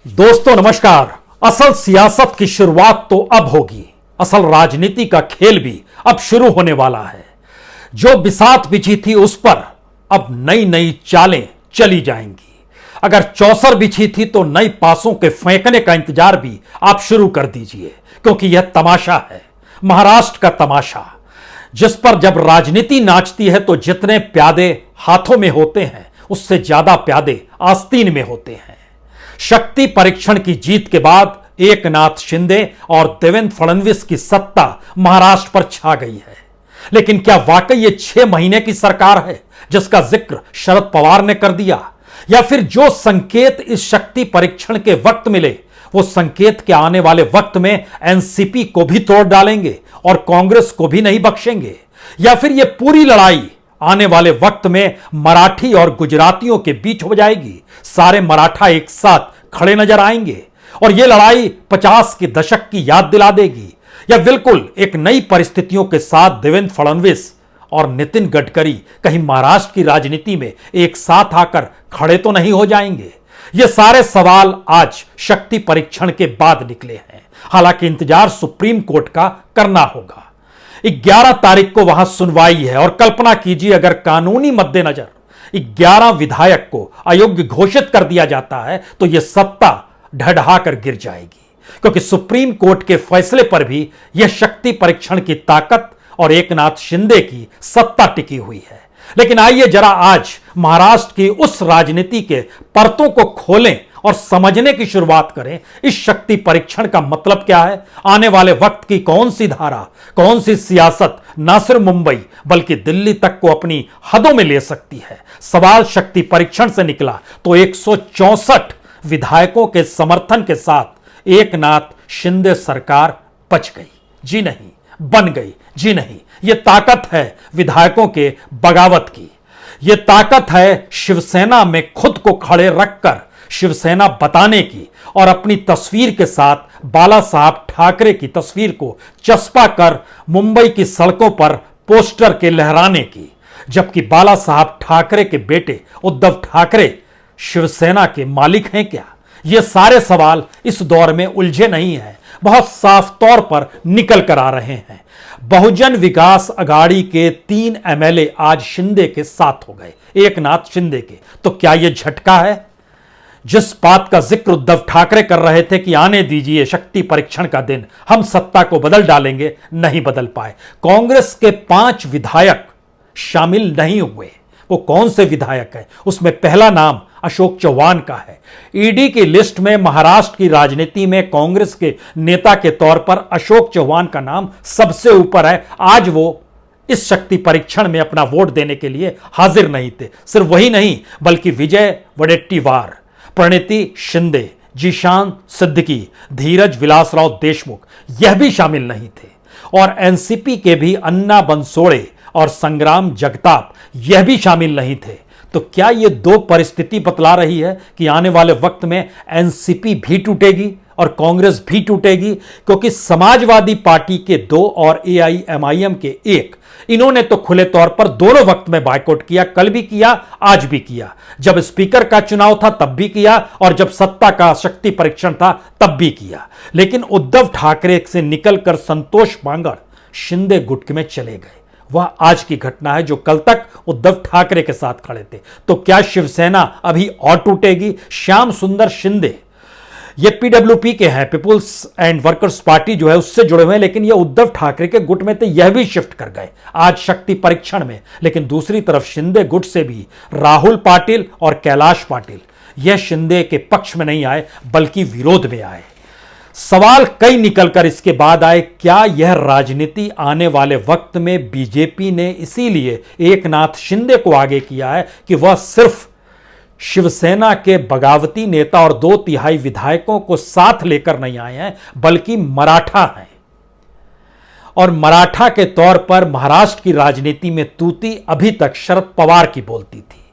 दोस्तों नमस्कार। असल सियासत की शुरुआत तो अब होगी, असल राजनीति का खेल भी अब शुरू होने वाला है। जो बिसात बिछी थी उस पर अब नई नई चालें चली जाएंगी। अगर चौसर बिछी थी तो नई पासों के फेंकने का इंतजार भी आप शुरू कर दीजिए, क्योंकि यह तमाशा है, महाराष्ट्र का तमाशा, जिस पर जब राजनीति नाचती है तो जितने प्यादे हाथों में होते हैं उससे ज्यादा प्यादे आस्तीन में होते हैं। शक्ति परीक्षण की जीत के बाद एकनाथ शिंदे और देवेंद्र फडणवीस की सत्ता महाराष्ट्र पर छा गई है। लेकिन क्या वाकई ये 6 महीने की सरकार है जिसका जिक्र शरद पवार ने कर दिया, या फिर जो संकेत इस शक्ति परीक्षण के वक्त मिले वो संकेत के आने वाले वक्त में एनसीपी को भी तोड़ डालेंगे और कांग्रेस को भी नहीं बख्शेंगे, या फिर यह पूरी लड़ाई आने वाले वक्त में मराठी और गुजरातियों के बीच हो जाएगी, सारे मराठा एक साथ खड़े नजर आएंगे और यह लड़ाई 50 के दशक की याद दिला देगी, या बिल्कुल एक नई परिस्थितियों के साथ देवेंद्र फडणवीस और नितिन गडकरी कहीं महाराष्ट्र की राजनीति में एक साथ आकर खड़े तो नहीं हो जाएंगे। ये सारे सवाल आज शक्ति परीक्षण के बाद निकले हैं। हालांकि इंतजार सुप्रीम कोर्ट का करना होगा। 11 तारीख को वहां सुनवाई है और कल्पना कीजिए अगर कानूनी मद्देनजर 11 विधायक को अयोग्य घोषित कर दिया जाता है तो यह सत्ता ढह कर गिर जाएगी, क्योंकि सुप्रीम कोर्ट के फैसले पर भी यह शक्ति परीक्षण की ताकत और एकनाथ शिंदे की सत्ता टिकी हुई है। लेकिन आइए जरा आज महाराष्ट्र की उस राजनीति के परतों को खोलें और समझने की शुरुआत करें। इस शक्ति परीक्षण का मतलब क्या है, आने वाले वक्त की कौन सी धारा, कौन सी सियासत न सिर्फ मुंबई बल्कि दिल्ली तक को अपनी हदों में ले सकती है। सवाल शक्ति परीक्षण से निकला तो 164 विधायकों के समर्थन के साथ एकनाथ शिंदे सरकार बच गई। जी नहीं, बन गई। जी नहीं, यह ताकत है विधायकों के बगावत की। यह ताकत है शिवसेना में खुद को खड़े रखकर शिवसेना बताने की और अपनी तस्वीर के साथ बाला साहब ठाकरे की तस्वीर को चस्पा कर मुंबई की सड़कों पर पोस्टर के लहराने की। जबकि बाला साहब ठाकरे के बेटे उद्धव ठाकरे शिवसेना के मालिक हैं क्या? ये सारे सवाल इस दौर में उलझे नहीं हैं, बहुत साफ तौर पर निकल कर आ रहे हैं। बहुजन विकास अघाड़ी के 3 एमएलए आज शिंदे के साथ हो गए, एकनाथ शिंदे के। तो क्या यह झटका है? जिस बात का जिक्र उद्धव ठाकरे कर रहे थे कि आने दीजिए शक्ति परीक्षण का दिन, हम सत्ता को बदल डालेंगे, नहीं बदल पाए। कांग्रेस के 5 विधायक शामिल नहीं हुए। वो कौन से विधायक हैं? उसमें पहला नाम अशोक चौहान का है। ईडी की लिस्ट में महाराष्ट्र की राजनीति में कांग्रेस के नेता के तौर पर अशोक चौहान का नाम सबसे ऊपर है। आज वो इस शक्ति परीक्षण में अपना वोट देने के लिए हाजिर नहीं थे। सिर्फ वही नहीं बल्कि विजय वडेट्टीवार, प्रणिति शिंदे, जीशान सिद्दीकी, धीरज विलासराव देशमुख यह भी शामिल नहीं थे। और एनसीपी के भी अन्ना बनसोड़े और संग्राम जगताप यह भी शामिल नहीं थे। तो क्या यह 2 परिस्थिति बतला रही है कि आने वाले वक्त में एनसीपी भी टूटेगी और कांग्रेस भी टूटेगी? क्योंकि समाजवादी पार्टी के 2 और एआईएमआईएम के 1, इन्होंने तो खुले तौर पर दोनों वक्त में बायकॉट किया, कल भी किया, आज भी किया। जब स्पीकर का चुनाव था तब भी किया और जब सत्ता का शक्ति परीक्षण था तब भी किया। लेकिन उद्धव ठाकरे से निकलकर संतोष बांगर शिंदे गुट में चले गए। वह आज की घटना है जो कल तक उद्धव ठाकरे के साथ खड़े थे। तो क्या शिवसेना अभी और टूटेगी? श्याम सुंदर शिंदे ये पीडब्ल्यूपी के हैं, पीपुल्स एंड वर्कर्स पार्टी जो है उससे जुड़े हुए हैं, लेकिन ये उद्धव ठाकरे के गुट में थे, यह भी शिफ्ट कर गए आज शक्ति परीक्षण में। लेकिन दूसरी तरफ शिंदे गुट से भी राहुल पाटिल और कैलाश पाटिल यह शिंदे के पक्ष में नहीं आए बल्कि विरोध में आए। सवाल कई निकलकर इसके बाद आए, क्या यह राजनीति आने वाले वक्त में बीजेपी ने इसीलिए एकनाथ शिंदे को आगे किया है कि वह सिर्फ शिवसेना के बगावती नेता और 2/3 विधायकों को साथ लेकर नहीं आए हैं बल्कि मराठा हैं। और मराठा के तौर पर महाराष्ट्र की राजनीति में तूती अभी तक शरद पवार की बोलती थी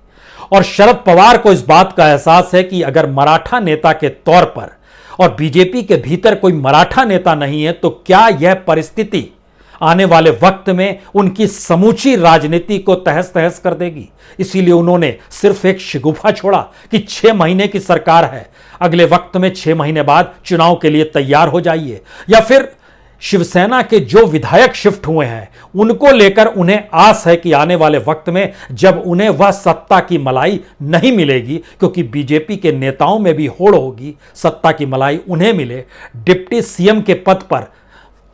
और शरद पवार को इस बात का एहसास है कि अगर मराठा नेता के तौर पर और बीजेपी के भीतर कोई मराठा नेता नहीं है तो क्या यह परिस्थिति आने वाले वक्त में उनकी समूची राजनीति को तहस तहस कर देगी। इसीलिए उन्होंने सिर्फ एक शिगुफा छोड़ा कि 6 महीने की सरकार है, अगले वक्त में 6 महीने बाद चुनाव के लिए तैयार हो जाइए, या फिर शिवसेना के जो विधायक शिफ्ट हुए हैं उनको लेकर उन्हें आस है कि आने वाले वक्त में जब उन्हें वह सत्ता की मलाई नहीं मिलेगी, क्योंकि बीजेपी के नेताओं में भी होड़ होगी, सत्ता की मलाई उन्हें मिले, डिप्टी सीएम के पद पर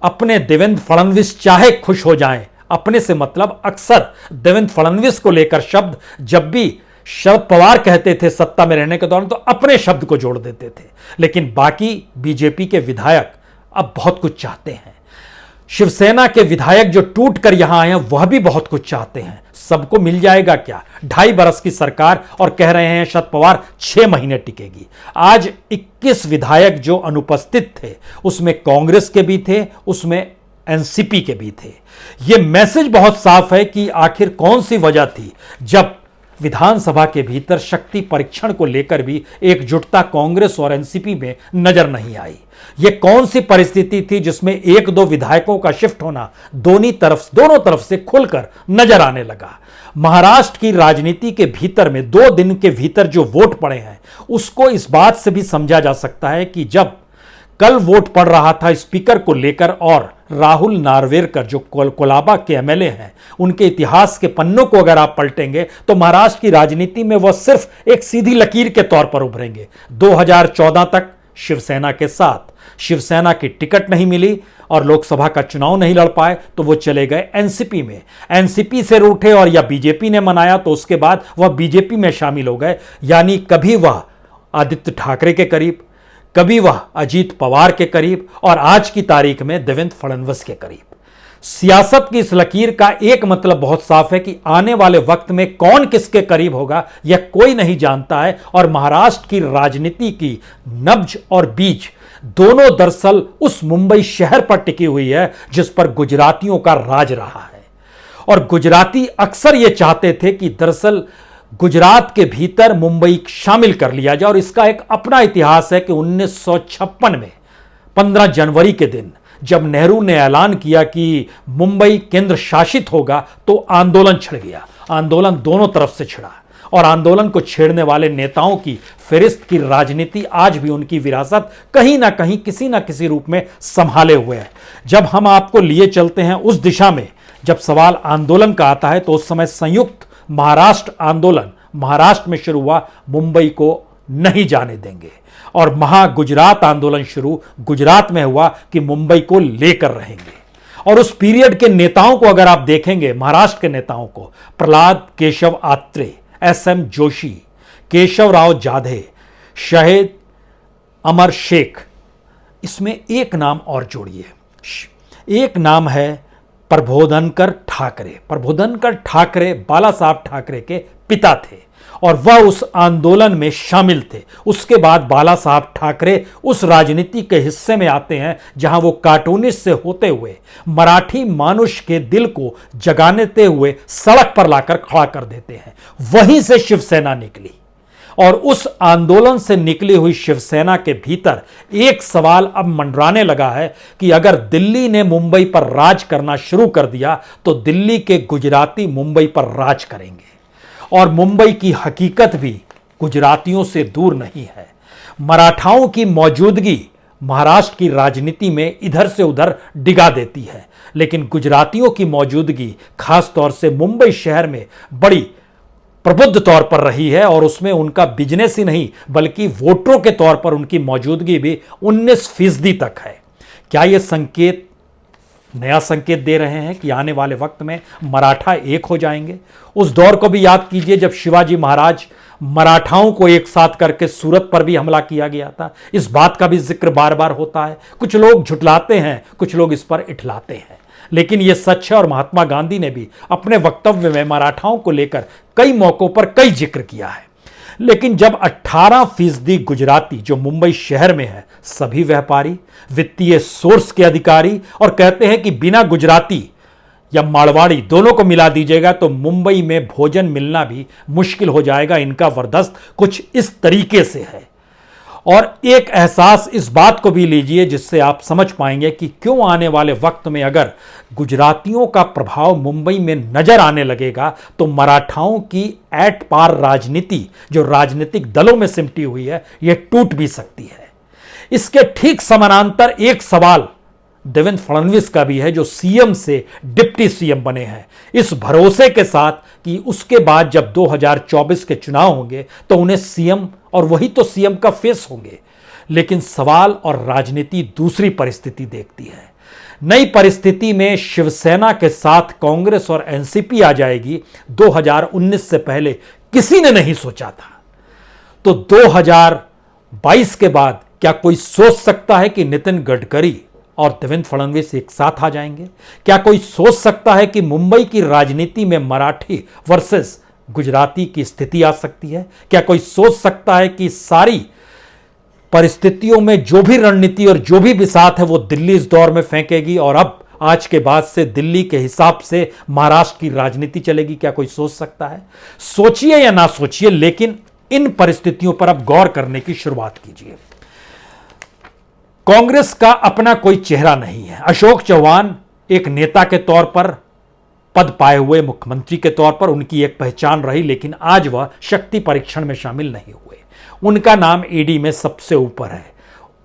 अपने देवेंद्र फडणवीस चाहे खुश हो जाएं, अपने से मतलब अक्सर देवेंद्र फडणवीस को लेकर शब्द जब भी शरद पवार कहते थे सत्ता में रहने के दौरान तो अपने शब्द को जोड़ देते थे, लेकिन बाकी बीजेपी के विधायक अब बहुत कुछ चाहते हैं। शिवसेना के विधायक जो टूट कर यहां आए हैं वह भी बहुत कुछ चाहते हैं। सबको मिल जाएगा क्या? 2.5 बरस की सरकार और कह रहे हैं शरद पवार 6 महीने टिकेगी। आज 21 विधायक जो अनुपस्थित थे उसमें कांग्रेस के भी थे, उसमें एनसीपी के भी थे। यह मैसेज बहुत साफ है कि आखिर कौन सी वजह थी जब विधानसभा के भीतर शक्ति परीक्षण को लेकर भी एकजुटता कांग्रेस और एनसीपी में नजर नहीं आई। यह कौन सी परिस्थिति थी जिसमें 1-2 विधायकों का शिफ्ट होना दोनों तरफ से खुलकर नजर आने लगा। महाराष्ट्र की राजनीति के भीतर में 2 दिन के भीतर जो वोट पड़े हैं उसको इस बात से भी समझा जा सकता है कि जब कल वोट पड़ रहा था स्पीकर को लेकर और राहुल नार्वेकर जो कोलाबा के एमएलए हैं उनके इतिहास के पन्नों को अगर आप पलटेंगे तो महाराष्ट्र की राजनीति में वह सिर्फ एक सीधी लकीर के तौर पर उभरेंगे। 2014 तक शिवसेना के साथ, शिवसेना की टिकट नहीं मिली और लोकसभा का चुनाव नहीं लड़ पाए तो वो चले गए एनसीपी में, एनसीपी से रूठे और या बीजेपी ने मनाया तो उसके बाद वह बीजेपी में शामिल हो गए। यानी कभी वह आदित्य ठाकरे के करीब, कभी वह अजीत पवार के करीब और आज की तारीख में देवेंद्र फडणवीस के करीब। सियासत की इस लकीर का एक मतलब बहुत साफ है कि आने वाले वक्त में कौन किसके करीब होगा यह कोई नहीं जानता है, और महाराष्ट्र की राजनीति की नब्ज और बीज दोनों दरअसल उस मुंबई शहर पर टिकी हुई है जिस पर गुजरातियों का राज रहा है। और गुजराती अक्सर यह चाहते थे कि दरअसल गुजरात के भीतर मुंबई शामिल कर लिया जाए, और इसका एक अपना इतिहास है कि 1956 में 15 जनवरी के दिन जब नेहरू ने ऐलान किया कि मुंबई केंद्र शासित होगा तो आंदोलन छिड़ गया। आंदोलन दोनों तरफ से छिड़ा और आंदोलन को छेड़ने वाले नेताओं की फिरिस्त की राजनीति आज भी उनकी विरासत कहीं ना कहीं किसी ना किसी रूप में संभाले हुए है। जब हम आपको लिए चलते हैं उस दिशा में, जब सवाल आंदोलन का आता है तो उस समय संयुक्त महाराष्ट्र आंदोलन महाराष्ट्र में शुरू हुआ, मुंबई को नहीं जाने देंगे, और महागुजरात आंदोलन शुरू गुजरात में हुआ कि मुंबई को लेकर रहेंगे। और उस पीरियड के नेताओं को अगर आप देखेंगे, महाराष्ट्र के नेताओं को, प्रहलाद केशव आत्रे, एसएम जोशी, केशव राव जाधे, शहीद अमर शेख, इसमें एक नाम और जोड़िए, एक नाम है प्रबोधनकर ठाकरे। प्रबोधनकर ठाकरे बाला साहब ठाकरे के पिता थे और वह उस आंदोलन में शामिल थे। उसके बाद बाला साहब ठाकरे उस राजनीति के हिस्से में आते हैं जहां वो कार्टूनिस्ट से होते हुए मराठी मानुष के दिल को जगाने हुए सड़क पर लाकर खड़ा कर देते हैं। वहीं से शिवसेना निकली और उस आंदोलन से निकली हुई शिवसेना के भीतर एक सवाल अब मंडराने लगा है कि अगर दिल्ली ने मुंबई पर राज करना शुरू कर दिया तो दिल्ली के गुजराती मुंबई पर राज करेंगे, और मुंबई की हकीकत भी गुजरातियों से दूर नहीं है। मराठाओं की मौजूदगी महाराष्ट्र की राजनीति में इधर से उधर डिगा देती है, लेकिन गुजरातियों की मौजूदगी खासतौर से मुंबई शहर में बड़ी प्रबुद्ध तौर पर रही है, और उसमें उनका बिजनेस ही नहीं बल्कि वोटरों के तौर पर उनकी मौजूदगी भी 19% तक है। क्या ये संकेत नया संकेत दे रहे हैं कि आने वाले वक्त में मराठा एक हो जाएंगे? उस दौर को भी याद कीजिए जब शिवाजी महाराज मराठाओं को एक साथ करके सूरत पर भी हमला किया गया था। इस बात का भी जिक्र बार बार होता है। कुछ लोग झुठलाते हैं, कुछ लोग इस पर इठलाते हैं, लेकिन यह सच है। और महात्मा गांधी ने भी अपने वक्तव्य में मराठाओं को लेकर कई मौकों पर कई जिक्र किया है। लेकिन जब 18% गुजराती जो मुंबई शहर में है, सभी व्यापारी, वित्तीय सोर्स के अधिकारी, और कहते हैं कि बिना गुजराती या मारवाड़ी दोनों को मिला दीजिएगा तो मुंबई में भोजन मिलना भी मुश्किल हो जाएगा। इनका वरदस्त कुछ इस तरीके से है। और एक एहसास इस बात को भी लीजिए जिससे आप समझ पाएंगे कि क्यों आने वाले वक्त में अगर गुजरातियों का प्रभाव मुंबई में नजर आने लगेगा तो मराठाओं की एट पार राजनीति जो राजनीतिक दलों में सिमटी हुई है यह टूट भी सकती है। इसके ठीक समानांतर एक सवाल देवेंद्र फडणवीस का भी है जो सीएम से डिप्टी सीएम बने हैं, इस भरोसे के साथ कि उसके बाद जब 2024 के चुनाव होंगे तो उन्हें सीएम और वही तो सीएम का फेस होंगे। लेकिन सवाल और राजनीति दूसरी परिस्थिति देखती है। नई परिस्थिति में शिवसेना के साथ कांग्रेस और एनसीपी आ जाएगी, 2019 से पहले किसी ने नहीं सोचा था। तो 2022 के बाद क्या कोई सोच सकता है कि नितिन गडकरी और देवेंद्र फडणवीस एक साथ आ जाएंगे? क्या कोई सोच सकता है कि मुंबई की राजनीति में मराठी वर्सेस गुजराती की स्थिति आ सकती है? क्या कोई सोच सकता है कि सारी परिस्थितियों में जो भी रणनीति और जो भी बिसात है वो दिल्ली इस दौर में फेंकेगी और अब आज के बाद से दिल्ली के हिसाब से महाराष्ट्र की राजनीति चलेगी? क्या कोई सोच सकता है? सोचिए या ना सोचिए, लेकिन इन परिस्थितियों पर अब गौर करने की शुरुआत कीजिए। कांग्रेस का अपना कोई चेहरा नहीं है। अशोक चौहान एक नेता के तौर पर, पद पाए हुए मुख्यमंत्री के तौर पर उनकी एक पहचान रही, लेकिन आज वह शक्ति परीक्षण में शामिल नहीं हुए। उनका नाम ईडी में सबसे ऊपर है।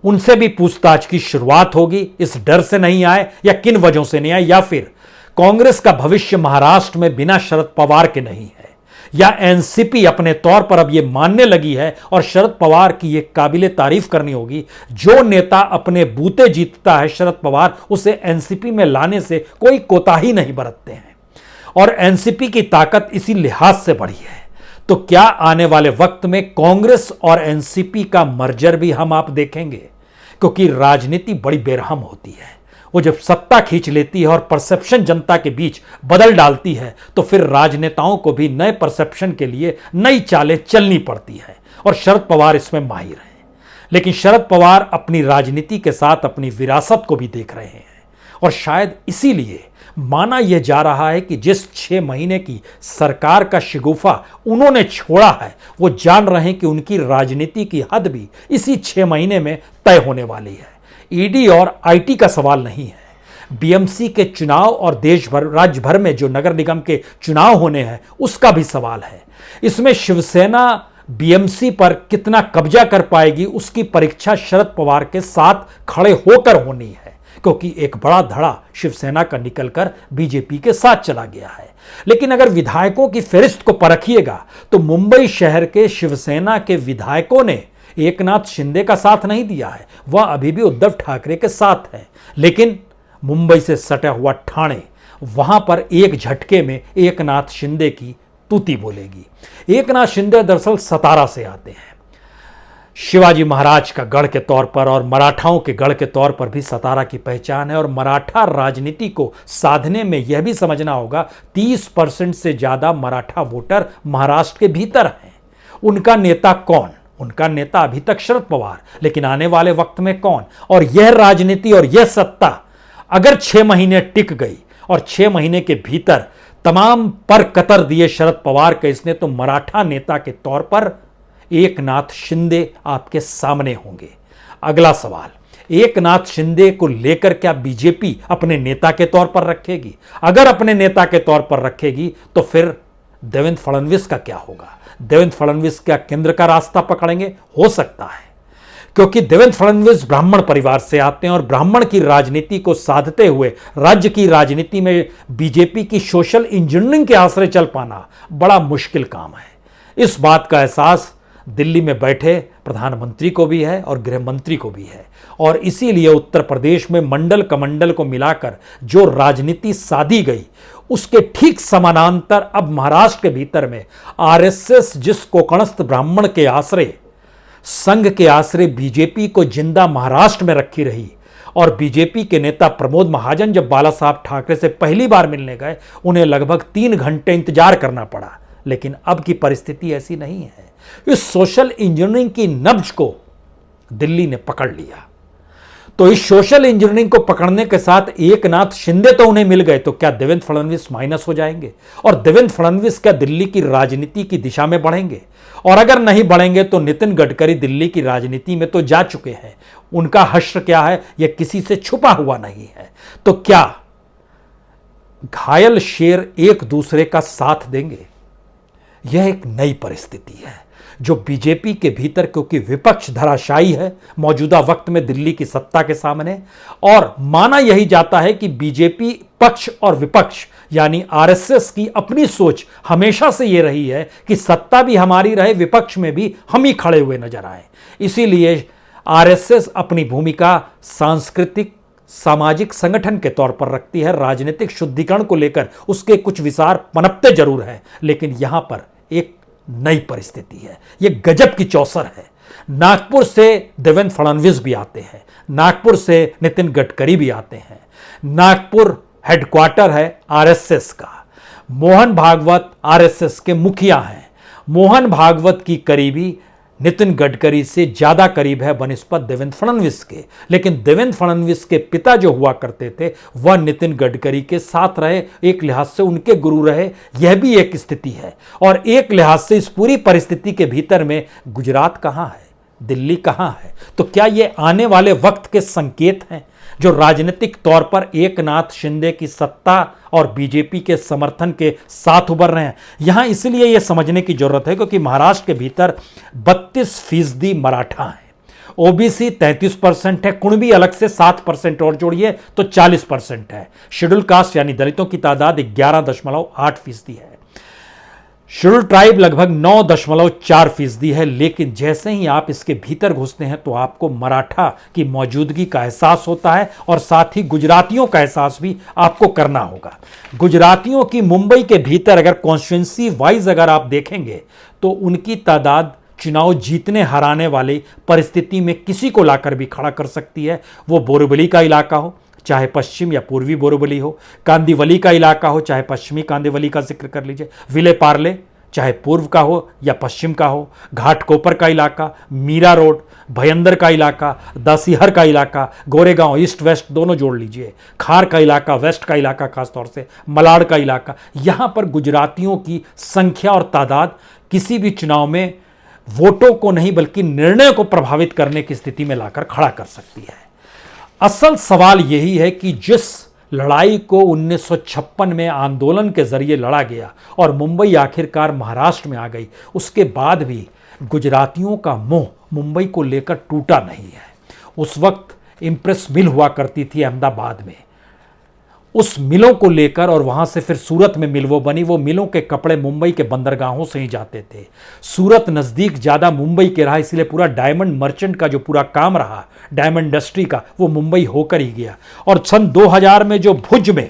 उनसे भी पूछताछ की शुरुआत होगी। इस डर से नहीं आए या किन वजहों से नहीं आए, या फिर कांग्रेस का भविष्य महाराष्ट्र में बिना शरद पवार के नहीं है, या एनसीपी अपने तौर पर अब यह मानने लगी है और शरद पवार की यह काबिले तारीफ करनी होगी, जो नेता अपने बूते जीतता है शरद पवार उसे एनसीपी में लाने से कोई कोताही नहीं बरतते हैं और एनसीपी की ताकत इसी लिहाज से बढ़ी है। तो क्या आने वाले वक्त में कांग्रेस और एनसीपी का मर्जर भी हम आप देखेंगे? क्योंकि राजनीति बड़ी बेरहम होती है। वो जब सत्ता खींच लेती है और परसेप्शन जनता के बीच बदल डालती है तो फिर राजनेताओं को भी नए परसेप्शन के लिए नई चालें चलनी पड़ती है और शरद पवार इसमें माहिर हैं। लेकिन शरद पवार अपनी राजनीति के साथ अपनी विरासत को भी देख रहे हैं और शायद इसीलिए माना यह जा रहा है कि जिस 6 महीने की सरकार का शिगुफा उन्होंने छोड़ा है वो जान रहे हैं कि उनकी राजनीति की हद भी इसी 6 महीने में तय होने वाली है। ईडी और आईटी का सवाल नहीं है, बीएमसी के चुनाव और देश भर राज्य भर में जो नगर निगम के चुनाव होने हैं उसका भी सवाल है। इसमें शिवसेना बीएमसी पर कितना कब्जा कर पाएगी उसकी परीक्षा शरद पवार के साथ खड़े होकर होनी है, क्योंकि एक बड़ा धड़ा शिवसेना का निकलकर बीजेपी के साथ चला गया है। लेकिन अगर विधायकों की फहरिस्त को परखिएगा तो मुंबई शहर के शिवसेना के विधायकों ने एकनाथ शिंदे का साथ नहीं दिया है, वह अभी भी उद्धव ठाकरे के साथ है। लेकिन मुंबई से सटा हुआ ठाणे, वहां पर एक झटके में एकनाथ शिंदे की तूती बोलेगी। एकनाथ शिंदे दरअसल सतारा से आते हैं। शिवाजी महाराज का गढ़ के तौर पर और मराठाओं के गढ़ के तौर पर भी सतारा की पहचान है और मराठा राजनीति को साधने में यह भी समझना होगा 30% से ज्यादा मराठा वोटर महाराष्ट्र के भीतर हैं। उनका नेता कौन? उनका नेता अभी तक शरद पवार, लेकिन आने वाले वक्त में कौन? और यह राजनीति और यह सत्ता अगर 6 महीने टिक गई और 6 महीने के भीतर तमाम पर कतर दिए शरद पवार के इसने, तो मराठा नेता के तौर पर एकनाथ शिंदे आपके सामने होंगे। अगला सवाल, एकनाथ शिंदे को लेकर क्या बीजेपी अपने नेता के तौर पर रखेगी? अगर अपने नेता के तौर पर रखेगी तो फिर देवेंद्र फडणवीस का क्या होगा? देवेंद्र फडणवीस क्या केंद्र का रास्ता पकड़ेंगे? हो सकता है, क्योंकि देवेंद्र फडणवीस ब्राह्मण परिवार से आते हैं और ब्राह्मण की राजनीति को साधते हुए राज्य की राजनीति में बीजेपी की सोशल इंजीनियरिंग के आश्रय चल पाना बड़ा मुश्किल काम है। इस बात का एहसास दिल्ली में बैठे प्रधानमंत्री को भी है और गृह मंत्री को भी है और इसीलिए उत्तर प्रदेश में मंडल कमंडल को मिलाकर जो राजनीति साधी गई उसके ठीक समानांतर अब महाराष्ट्र के भीतर में आरएसएस जिस कोकणस्थ ब्राह्मण के आश्रय, संघ के आश्रय बीजेपी को जिंदा महाराष्ट्र में रखी रही और बीजेपी के नेता प्रमोद महाजन जब बाला साहब ठाकरे से पहली बार मिलने गए उन्हें लगभग 3 घंटे इंतजार करना पड़ा। लेकिन अब की परिस्थिति ऐसी नहीं है। इस सोशल इंजीनियरिंग की नब्ज को दिल्ली ने पकड़ लिया। तो इस सोशल इंजीनियरिंग को पकड़ने के साथ एकनाथ शिंदे तो उन्हें मिल गए, तो क्या देवेंद्र फडणवीस माइनस हो जाएंगे? और देवेंद्र फडणवीस क्या दिल्ली की राजनीति की दिशा में बढ़ेंगे? और अगर नहीं बढ़ेंगे तो नितिन गडकरी दिल्ली की राजनीति में तो जा चुके हैं, उनका हश्र क्या है यह किसी से छुपा हुआ नहीं है। तो क्या घायल शेर एक दूसरे का साथ देंगे? यह एक नई परिस्थिति है जो बीजेपी के भीतर, क्योंकि विपक्ष धराशायी है मौजूदा वक्त में दिल्ली की सत्ता के सामने, और माना यही जाता है कि बीजेपी पक्ष और विपक्ष यानी आरएसएस की अपनी सोच हमेशा से यह रही है कि सत्ता भी हमारी रहे, विपक्ष में भी हम ही खड़े हुए नजर आए। इसीलिए आरएसएस अपनी भूमिका सांस्कृतिक सामाजिक संगठन के तौर पर रखती है। राजनीतिक शुद्धिकरण को लेकर उसके कुछ विचार पनपते जरूर हैं, लेकिन यहां पर एक नई परिस्थिति है, यह गजब की चौसर है। नागपुर से देवेंद्र फडणवीस भी आते हैं, नागपुर से नितिन गडकरी भी आते हैं। नागपुर हेडक्वार्टर है आरएसएस का। मोहन भागवत आरएसएस के मुखिया हैं। मोहन भागवत की करीबी नितिन गडकरी से ज्यादा करीब है बनिस्पत देवेंद्र फडणवीस के, लेकिन देवेंद्र फडणवीस के पिता जो हुआ करते थे वह नितिन गडकरी के साथ रहे, एक लिहाज से उनके गुरु रहे, यह भी एक स्थिति है। और एक लिहाज से इस पूरी परिस्थिति के भीतर में गुजरात कहां है, दिल्ली कहां है? तो क्या ये आने वाले वक्त के संकेत हैं जो राजनीतिक तौर पर एकनाथ शिंदे की सत्ता और बीजेपी के समर्थन के साथ उभर रहे हैं? यहां इसलिए यह समझने की जरूरत है क्योंकि महाराष्ट्र के भीतर 32% मराठा हैं, ओबीसी 33% है, कुणबी अलग से 7% और जोड़िए तो 40% है। शेड्यूल कास्ट यानी दलितों की तादाद 11.8% है। शेड्यूल ट्राइब लगभग 9.4% है। लेकिन जैसे ही आप इसके भीतर घुसते हैं तो आपको मराठा की मौजूदगी का एहसास होता है और साथ ही गुजरातियों का एहसास भी आपको करना होगा। गुजरातियों की मुंबई के भीतर अगर कॉन्स्टिट्यूंसी वाइज अगर आप देखेंगे तो उनकी तादाद चुनाव जीतने हराने वाली परिस्थिति में किसी को लाकर भी खड़ा कर सकती है। वो बोरीवली का इलाका हो, चाहे पश्चिम या पूर्वी बोरीवली हो, कांदिवली का इलाका हो, चाहे पश्चिमी कांदिवली का जिक्र कर लीजिए, विले पार्ले चाहे पूर्व का हो या पश्चिम का हो, घाटकोपर का इलाका, मीरा रोड, भयंदर का इलाका, दासीहर का इलाका, गोरेगांव ईस्ट वेस्ट दोनों जोड़ लीजिए, खार का इलाका, वेस्ट का इलाका, खासतौर से मलाड़ का इलाका, यहां पर गुजरातियों की संख्या और तादाद किसी भी चुनाव में वोटों को नहीं बल्कि निर्णय को प्रभावित करने की स्थिति में लाकर खड़ा कर सकती है। असल सवाल यही है कि जिस लड़ाई को 1956 में आंदोलन के जरिए लड़ा गया और मुंबई आखिरकार महाराष्ट्र में आ गई, उसके बाद भी गुजरातियों का मोह मुंबई को लेकर टूटा नहीं है। उस वक्त इंप्रेस मिल हुआ करती थी अहमदाबाद में, उस मिलों को लेकर, और वहां से फिर सूरत में मिल वो बनी, वो मिलों के कपड़े मुंबई के बंदरगाहों से ही जाते थे। सूरत नज़दीक ज़्यादा मुंबई के रहा, इसलिए पूरा डायमंड मर्चेंट का जो पूरा काम रहा डायमंड इंडस्ट्री का, वो मुंबई होकर ही गया। और सन 2000 में जो भुज में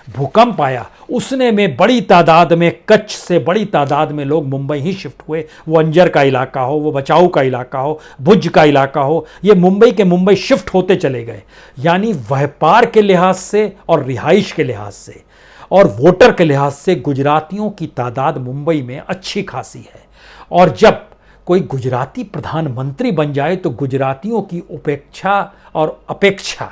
भूकंप आया उसने में बड़ी तादाद में, कच्छ से बड़ी तादाद में लोग मुंबई ही शिफ्ट हुए। वो अंजर का इलाका हो, वो बचाऊ का इलाका हो, भुज का इलाका हो, ये मुंबई के मुंबई शिफ्ट होते चले गए। यानी व्यापार के लिहाज से और रिहाइश के लिहाज से और वोटर के लिहाज से गुजरातियों की तादाद मुंबई में अच्छी खासी है। और जब कोई गुजराती प्रधानमंत्री बन जाए तो गुजरातियों की उपेक्षा और अपेक्षा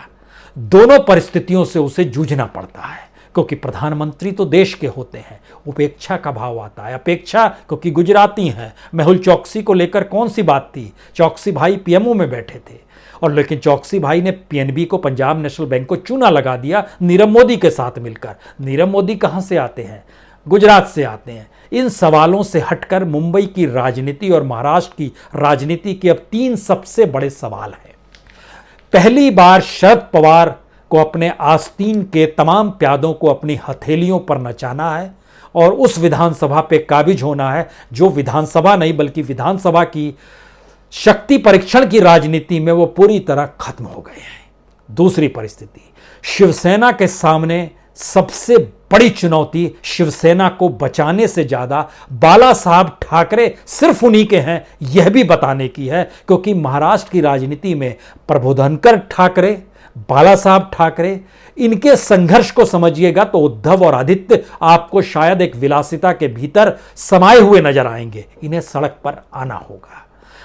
दोनों परिस्थितियों से उसे जूझना पड़ता है, क्योंकि प्रधानमंत्री तो देश के होते हैं, उपेक्षा का भाव आता है। अपेक्षा क्योंकि गुजराती हैं। मेहुल चौकसी को लेकर कौन सी बात थी, चौकसी भाई पीएमओ में बैठे थे, और लेकिन चौकसी भाई ने पीएनबी को, पंजाब नेशनल बैंक को चूना लगा दिया नीरव मोदी के साथ मिलकर। नीरव मोदी कहां से आते हैं? गुजरात से आते हैं। इन सवालों से हटकर मुंबई की राजनीति और महाराष्ट्र की राजनीति के अब 3 सबसे बड़े सवाल हैं। पहली बार शरद पवार को अपने आस्तीन के तमाम प्यादों को अपनी हथेलियों पर नचाना है और उस विधानसभा पे काबिज होना है जो विधानसभा नहीं बल्कि विधानसभा की शक्ति परीक्षण की राजनीति में वो पूरी तरह खत्म हो गए हैं। दूसरी परिस्थिति, शिवसेना के सामने सबसे बड़ी चुनौती शिवसेना को बचाने से ज्यादा बाला साहब ठाकरे सिर्फ उन्हीं के हैं यह भी बताने की है, क्योंकि महाराष्ट्र की राजनीति में प्रबोधनकर ठाकरे, बाला साहब ठाकरे, इनके संघर्ष को समझिएगा तो उद्धव और आदित्य आपको शायद एक विलासिता के भीतर समाये हुए नजर आएंगे। इन्हें सड़क पर आना होगा।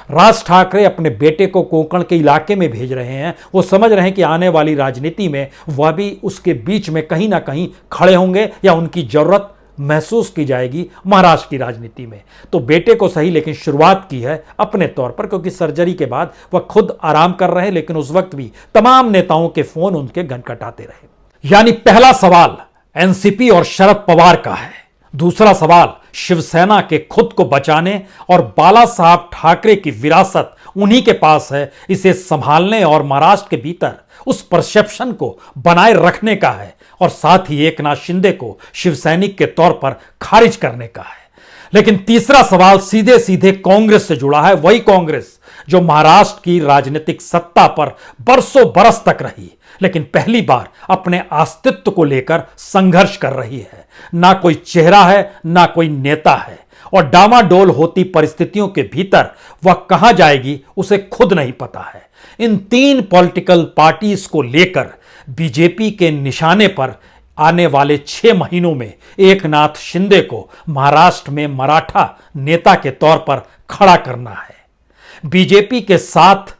राज ठाकरे अपने बेटे को कोंकण के इलाके में भेज रहे हैं। वो समझ रहे हैं कि आने वाली राजनीति में वह भी उसके बीच में कहीं ना कहीं खड़े होंगे या उनकी जरूरत महसूस की जाएगी महाराष्ट्र की राजनीति में। तो बेटे को सही, लेकिन शुरुआत की है अपने तौर पर, क्योंकि सर्जरी के बाद वह खुद आराम कर रहे हैं, लेकिन उस वक्त भी तमाम नेताओं के फोन उनके घनघनाते रहे। यानी पहला सवाल एनसीपी और शरद पवार का है, दूसरा सवाल शिवसेना के खुद को बचाने और बाला साहब ठाकरे की विरासत उन्हीं के पास है, इसे संभालने और महाराष्ट्र के भीतर उस परसेप्शन को बनाए रखने का है, और साथ ही एकनाथ शिंदे को शिवसैनिक के तौर पर खारिज करने का है। लेकिन तीसरा सवाल सीधे सीधे कांग्रेस से जुड़ा है, वही कांग्रेस जो महाराष्ट्र की राजनीतिक सत्ता पर बरसों बरस तक रही, लेकिन पहली बार अपने अस्तित्व को लेकर संघर्ष कर रही है। ना कोई चेहरा है, ना कोई नेता है, और डामाडोल होती परिस्थितियों के भीतर वह कहां जाएगी उसे खुद नहीं पता है। इन तीन पॉलिटिकल पार्टीज को लेकर बीजेपी के निशाने पर आने वाले 6 महीनों में एकनाथ शिंदे को महाराष्ट्र में मराठा नेता के तौर पर खड़ा करना है। बीजेपी के साथ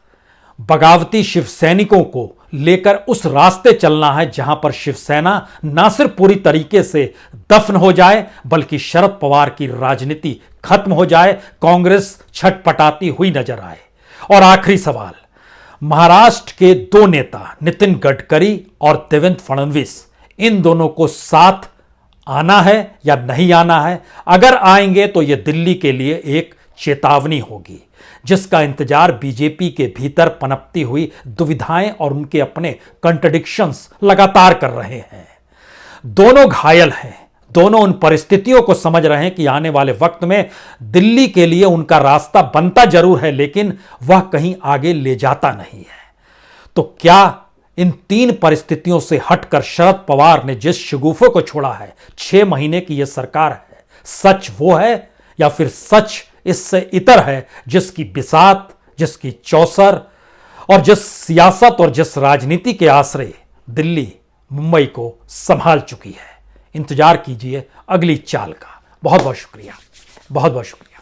बगावती शिवसैनिकों को लेकर उस रास्ते चलना है जहां पर शिवसेना ना सिर्फ पूरी तरीके से दफन हो जाए, बल्कि शरद पवार की राजनीति खत्म हो जाए, कांग्रेस छटपटाती हुई नजर आए। और आखिरी सवाल, महाराष्ट्र के 2 नेता नितिन गडकरी और देवेंद्र फडणवीस, इन दोनों को साथ आना है या नहीं आना है? अगर आएंगे तो यह दिल्ली के लिए एक चेतावनी होगी, जिसका इंतजार बीजेपी के भीतर पनपती हुई दुविधाएं और उनके अपने कंट्रडिक्शंस लगातार कर रहे हैं। दोनों घायल हैं, दोनों उन परिस्थितियों को समझ रहे हैं कि आने वाले वक्त में दिल्ली के लिए उनका रास्ता बनता जरूर है, लेकिन वह कहीं आगे ले जाता नहीं है। तो क्या इन 3 परिस्थितियों से हटकर शरद पवार ने जिस शगुफे को छोड़ा है, 6 महीने की यह सरकार है, सच वो है, या फिर सच इससे इतर है जिसकी बिसात, जिसकी चौसर और जिस सियासत और जिस राजनीति के आश्रय दिल्ली मुंबई को संभाल चुकी है? इंतजार कीजिए अगली चाल का। बहुत बहुत शुक्रिया, बहुत बहुत शुक्रिया।